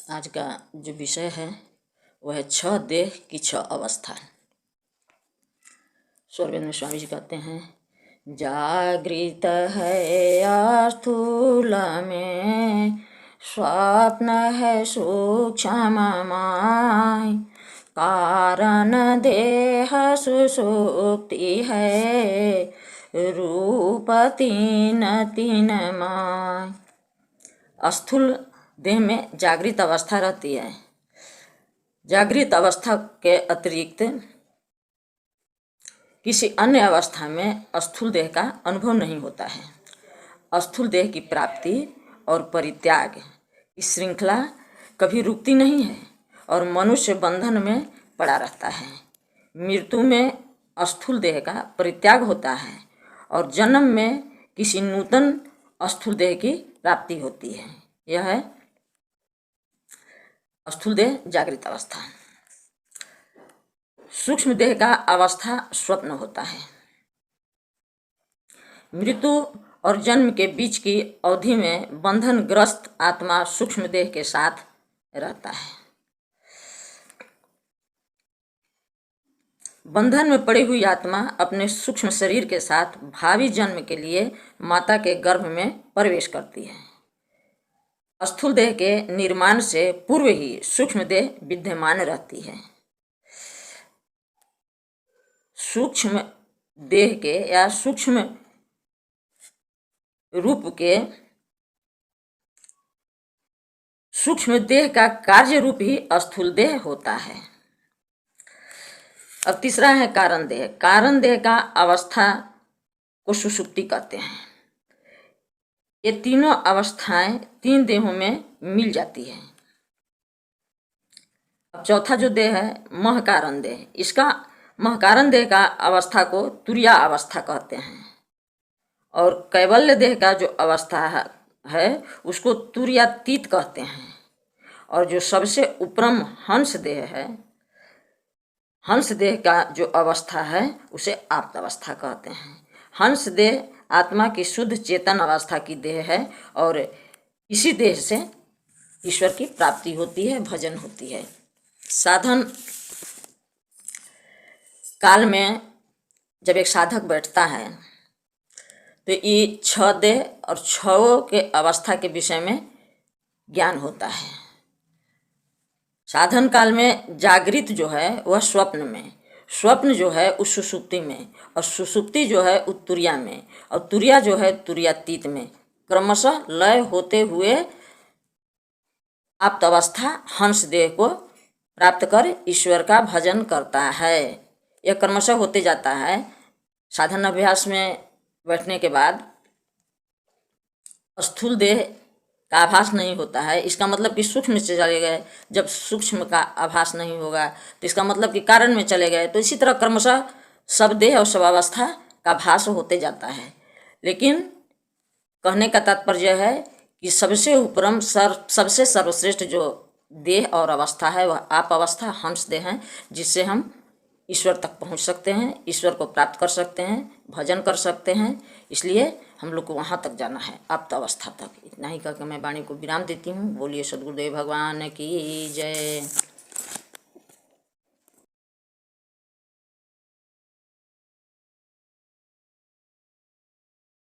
आज का जो विषय है वह है छह देह की छह अवस्था। श्री स्वामी जी कहते हैं, जागृत है स्थूल में, स्वप्न है सूक्ष्म माय, कारण देह सुषुप्ति है, रूप तीन तीन माय। स्थूल देह में जागृत अवस्था रहती है। जागृत अवस्था के अतिरिक्त किसी अन्य अवस्था में स्थूल देह का अनुभव नहीं होता है। स्थूल देह की प्राप्ति और परित्याग की श्रृंखला कभी रुकती नहीं है और मनुष्य बंधन में पड़ा रहता है। मृत्यु में स्थूल देह का परित्याग होता है और जन्म में किसी नूतन स्थूल देह की प्राप्ति होती है। यह है स्थूल देह जागृत अवस्था। सूक्ष्म देह का अवस्था स्वप्न होता है। मृत्यु और जन्म के बीच की अवधि में बंधन ग्रस्त आत्मा सूक्ष्म देह के साथ रहता है। बंधन में पड़ी हुई आत्मा अपने सूक्ष्म शरीर के साथ भावी जन्म के लिए माता के गर्भ में प्रवेश करती है। स्थूल देह के निर्माण से पूर्व ही सूक्ष्म देह विद्यमान रहती है। सूक्ष्म देह के या सूक्ष्म रूप के सूक्ष्म देह का कार्य रूप ही स्थूल देह होता है। अब तीसरा है कारण देह। कारण देह का अवस्था को सुषुप्ति कहते हैं। ये तीनों अवस्थाएं तीन देहों में मिल जाती है। अब चौथा जो देह है महकारण देह, इसका महकारण देह का अवस्था को तुरिया अवस्था कहते हैं और कैवल्य देह का जो अवस्था है उसको तुर्यातीत कहते हैं। और जो सबसे उपरम हंस देह है, हंस देह का जो अवस्था है उसे आप्त अवस्था कहते हैं। हंस देह आत्मा की शुद्ध चेतन अवस्था की देह है और इसी देह से ईश्वर की प्राप्ति होती है, भजन होती है। साधन काल में जब एक साधक बैठता है तो ये छह देह और छहों के अवस्था के विषय में ज्ञान होता है। साधन काल में जागृत जो है वह स्वप्न में, स्वप्न जो है उस सुषुप्ति में, और सुषुप्ति जो है उस तुरिया में, और तुरिया जो है तुर्यातीत में क्रमशः लय होते हुए आप्त अवस्था हंस देह को प्राप्त कर ईश्वर का भजन करता है। यह क्रमशः होते जाता है। साधन अभ्यास में बैठने के बाद स्थूल देह का आभास नहीं होता है। इसका मतलब कि सूक्ष्म से चले गए। जब सूक्ष्म का आभास नहीं होगा तो इसका मतलब कि कारण में चले गए। तो इसी तरह क्रमशः सब देह और सब अवस्था का भास होते जाता है। लेकिन कहने का तात्पर्य है कि सबसे उपरम सबसे सर्वश्रेष्ठ जो देह और अवस्था है वह आप अवस्था हंस देह है, जिससे हम ईश्वर तक पहुंच सकते हैं, ईश्वर को प्राप्त कर सकते हैं, भजन कर सकते हैं। इसलिए हम लोग को वहाँ तक जाना है, आप्त अवस्था तक। इतना ही कहकर मैं वाणी को विराम देती हूँ। बोलिए सद्गुरुदेव भगवान की जय।